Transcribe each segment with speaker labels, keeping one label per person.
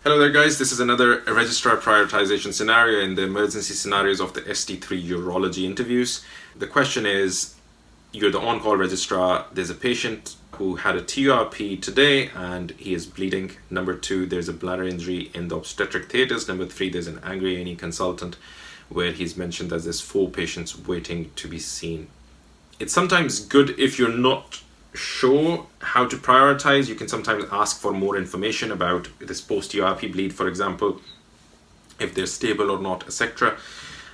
Speaker 1: Hello there guys, this is another registrar prioritization scenario in the emergency scenarios of the ST3 urology interviews. The question is, you're the on-call registrar, there's a patient who had a TURP today and he is bleeding. Number 2, there's a bladder injury in the obstetric theatres. Number 3, there's an angry A&E consultant where he's mentioned that there's 4 patients waiting to be seen. It's sometimes good if you're not sure how to prioritize. You can sometimes ask for more information about this post-URP bleed, for example, if they're stable or not, etc.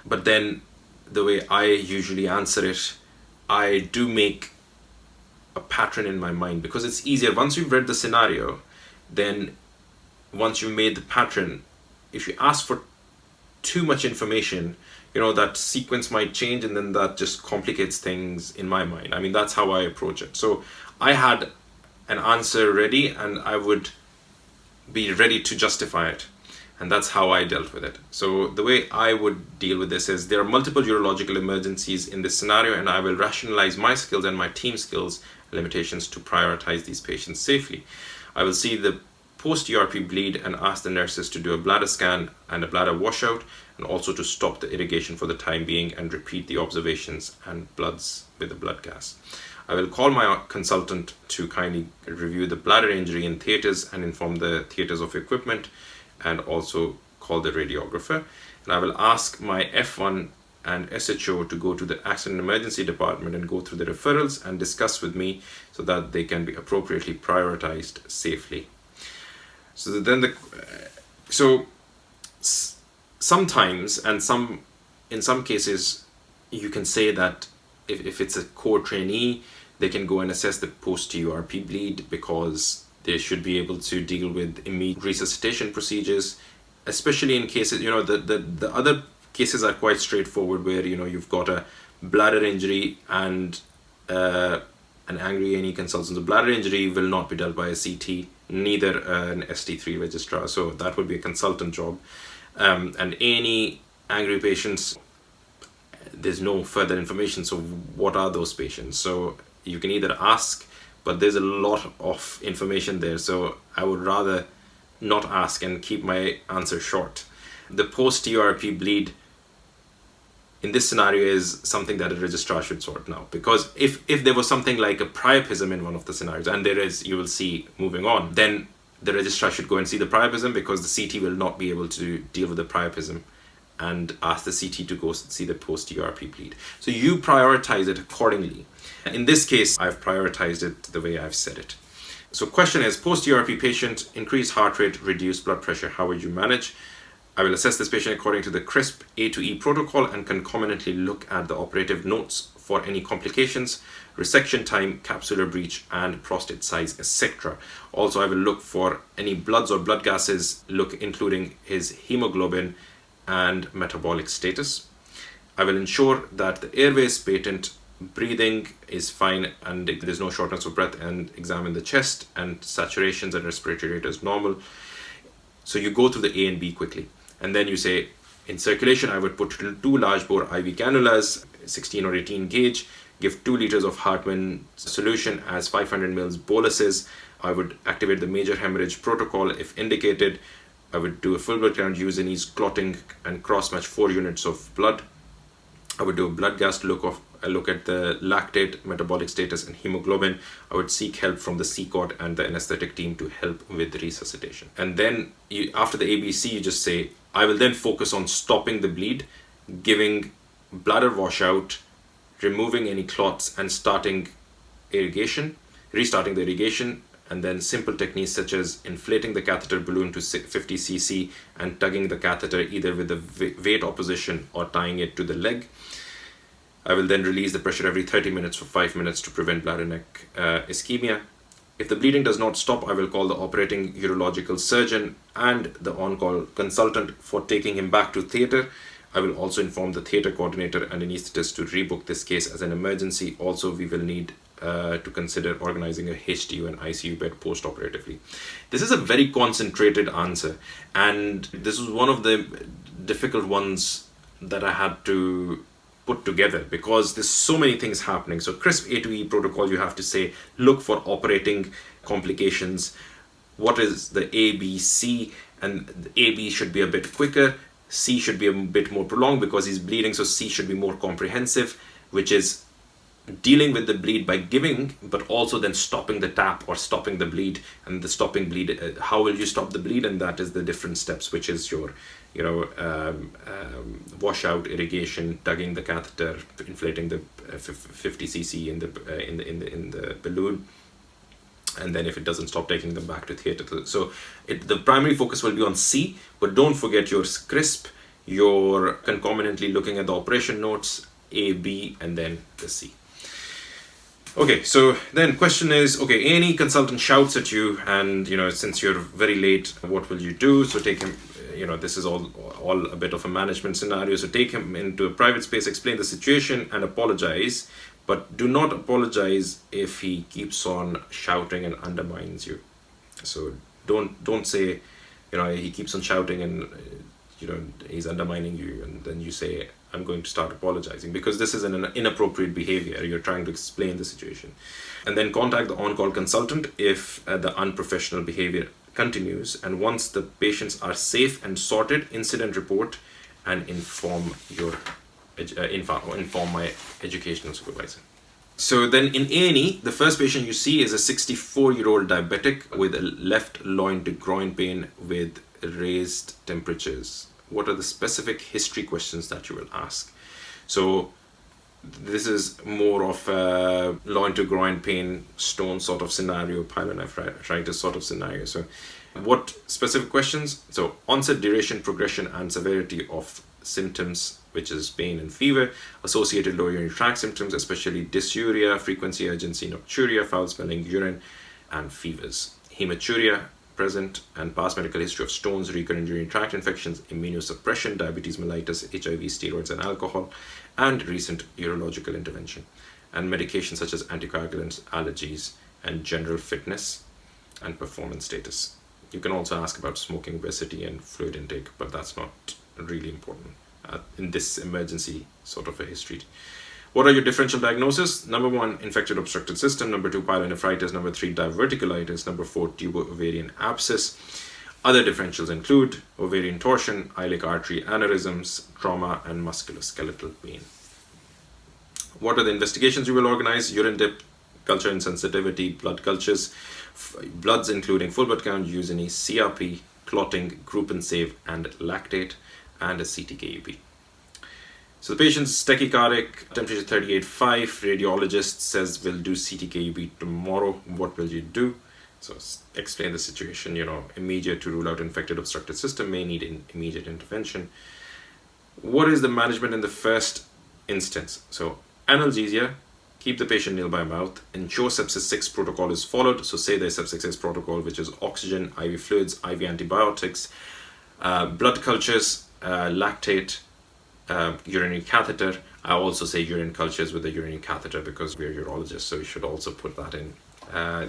Speaker 1: But then the way I usually answer it, I do make a pattern in my mind because it's easier. Once you've read the scenario, then once you've made the pattern, if you ask for too much information, that sequence might change and then that just complicates things in my mind. I mean, that's how I approach it. So I had an answer ready and I would be ready to justify it. And that's how I dealt with it. So the way I would deal with this is there are multiple urological emergencies in this scenario and I will rationalize my skills and my team skills limitations to prioritize these patients safely. I will see the post-URP bleed and ask the nurses to do a bladder scan and a bladder washout, and also to stop the irrigation for the time being and repeat the observations and bloods with the blood gas. I will call my consultant to kindly review the bladder injury in theatres and inform the theatres of equipment, and also call the radiographer. And I will ask my F1 and SHO to go to the accident emergency department and go through the referrals and discuss with me so that they can be appropriately prioritized safely. Sometimes, and in some cases, you can say that if it's a core trainee, they can go and assess the post-URP bleed because they should be able to deal with immediate resuscitation procedures, especially in cases, the other cases are quite straightforward where, you've got a bladder injury and an angry A&E consultant. The bladder injury will not be dealt by a CT, neither an ST3 registrar, so that would be a consultant job. And A&E angry patients, there's no further information, so what are those patients? So you can either ask, but there's a lot of information there, so I would rather not ask and keep my answer short. The post-URP bleed in this scenario is something that a registrar should sort now, because if there was something like a priapism in one of the scenarios, and there is, you will see moving on, then the registrar should go and see the priapism, because the CT will not be able to deal with the priapism, and ask the CT to go see the post-URP bleed. So you prioritize it accordingly. In this case, I've prioritized it the way I've said it. So question is, post-URP patient, increased heart rate, reduced blood pressure, how would you manage? I will assess this patient according to the CRISP A to E protocol and concomitantly look at the operative notes for any complications, resection time, capsular breach, and prostate size, etc. Also, I will look for any bloods or blood gases, including his hemoglobin and metabolic status. I will ensure that the airway is patent, breathing is fine, and there's no shortness of breath, and examine the chest and saturations and respiratory rate is normal. So you go through the A and B quickly. And then you say, in circulation, I would put 2 large bore IV cannulas, 16 or 18 gauge, give 2 liters of Hartmann solution as 500 mils boluses. I would activate the major hemorrhage protocol if indicated. I would do a full blood count, use any clotting, and cross-match 4 units of blood. I would do a blood gas look at the lactate, metabolic status, and hemoglobin. I would seek help from the CCOT and the anesthetic team to help with resuscitation. And then after the ABC, you just say, I will then focus on stopping the bleed, giving bladder washout, removing any clots, and restarting the irrigation, and then simple techniques such as inflating the catheter balloon to 50 cc and tugging the catheter either with the weight opposition or tying it to the leg. I will then release the pressure every 30 minutes for 5 minutes to prevent bladder neck ischemia. If the bleeding does not stop, I will call the operating urological surgeon and the on-call consultant for taking him back to theatre. I will also inform the theatre coordinator and anesthetist to rebook this case as an emergency. Also, we will need to consider organizing a HDU and ICU bed post-operatively. This is a very concentrated answer, and this was one of the difficult ones that I had to put together because there's so many things happening. So CRISP A to E protocol, you have to say, look for operating complications. What is the ABC? and AB should be a bit quicker. C should be a bit more prolonged because he's bleeding, so C should be more comprehensive, which is dealing with the bleed by giving, but also then stopping the tap or stopping the bleed. And the stopping bleed, how will you stop the bleed? And that is the different steps, which is your washout, irrigation, tugging the catheter, inflating the 50 cc in the balloon, and then if it doesn't stop, taking them back to theater. So the primary focus will be on C, but don't forget your CRISP, your concomitantly looking at the operation notes, A, B, and then the C. Okay, so then question is, okay, A&E consultant shouts at you, and since you're very late, what will you do? So take him, this is all a bit of a management scenario. So take him into a private space, explain the situation, and apologize. But do not apologize if he keeps on shouting and undermines you. So don't say, he keeps on shouting and he's undermining you, and then you say, I'm going to start apologizing, because this is an inappropriate behavior. You're trying to explain the situation. And then contact the on-call consultant if the unprofessional behavior continues. And once the patients are safe and sorted, incident report and inform my educational supervisor. So then in A&E, the first patient you see is a 64-year-old diabetic with a left loin to groin pain with raised temperatures. What are the specific history questions that you will ask? So this is more of a loin to groin pain, stone sort of scenario, pyelonephritis sort of scenario. So what specific questions? So onset, duration, progression, and severity of symptoms, which is pain and fever, associated lower urinary tract symptoms, especially dysuria, frequency, urgency, nocturia, foul-smelling urine, and fevers. Hematuria present, and past medical history of stones, recurrent urinary tract infections, immunosuppression, diabetes mellitus, HIV, steroids, and alcohol, and recent urological intervention. And medications such as anticoagulants, allergies, and general fitness and performance status. You can also ask about smoking, obesity, and fluid intake, but that's not really important in this emergency sort of a history. What are your differential diagnoses? Number 1, infected obstructed system. Number 2, pyelonephritis. Number 3, diverticulitis. Number 4, tubo-ovarian abscess. Other differentials include ovarian torsion, iliac artery aneurysms, trauma, and musculoskeletal pain. What are the investigations you will organize? Urine dip, culture insensitivity, blood cultures, bloods including full blood count, using CRP, clotting, group and save, and lactate, and a CTKUP. So the patient's tachycardic, temperature 38.5, radiologist says we'll do CTKUP tomorrow. What will you do? So explain the situation, immediate to rule out infected obstructed system, may need immediate intervention. What is the management in the first instance? So analgesia, keep the patient nil by mouth, ensure sepsis 6 protocol is followed. So say the sepsis 6 protocol, which is oxygen, IV fluids, IV antibiotics, blood cultures, lactate, urinary catheter. I also say urine cultures with the urinary catheter because we're urologists, so you should also put that in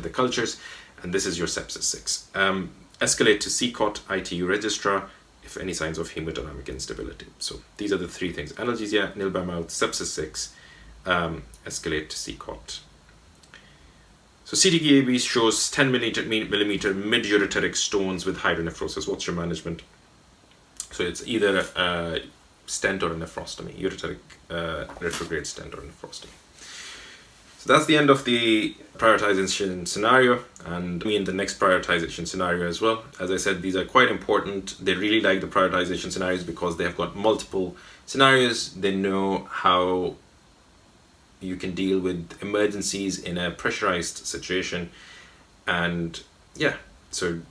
Speaker 1: the cultures. And this is your sepsis 6. Escalate to CCOT, ITU registrar, if any signs of hemodynamic instability. So these are the 3 things: analgesia, nil by mouth, sepsis 6, escalate to CCOT. So CTKUP shows 10 millimeter mid-ureteric stones with hydronephrosis. What's your management? So it's either a stent or a nephrostomy, ureteric retrograde stent or a nephrostomy. So that's the end of the prioritization scenario, and in the next prioritization scenario as well. As I said, these are quite important. They really like the prioritization scenarios because they have got multiple scenarios. They know how you can deal with emergencies in a pressurized situation. And yeah, so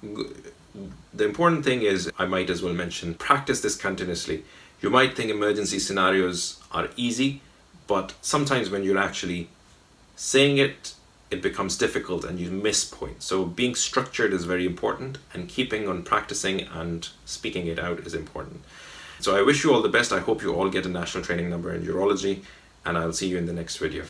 Speaker 1: the important thing is, I might as well mention, practice this continuously. You might think emergency scenarios are easy, but sometimes when you're actually saying it, it becomes difficult and you miss points. So being structured is very important, and keeping on practicing and speaking it out is important. So I wish you all the best. I hope you all get a national training number in urology, and I'll see you in the next video.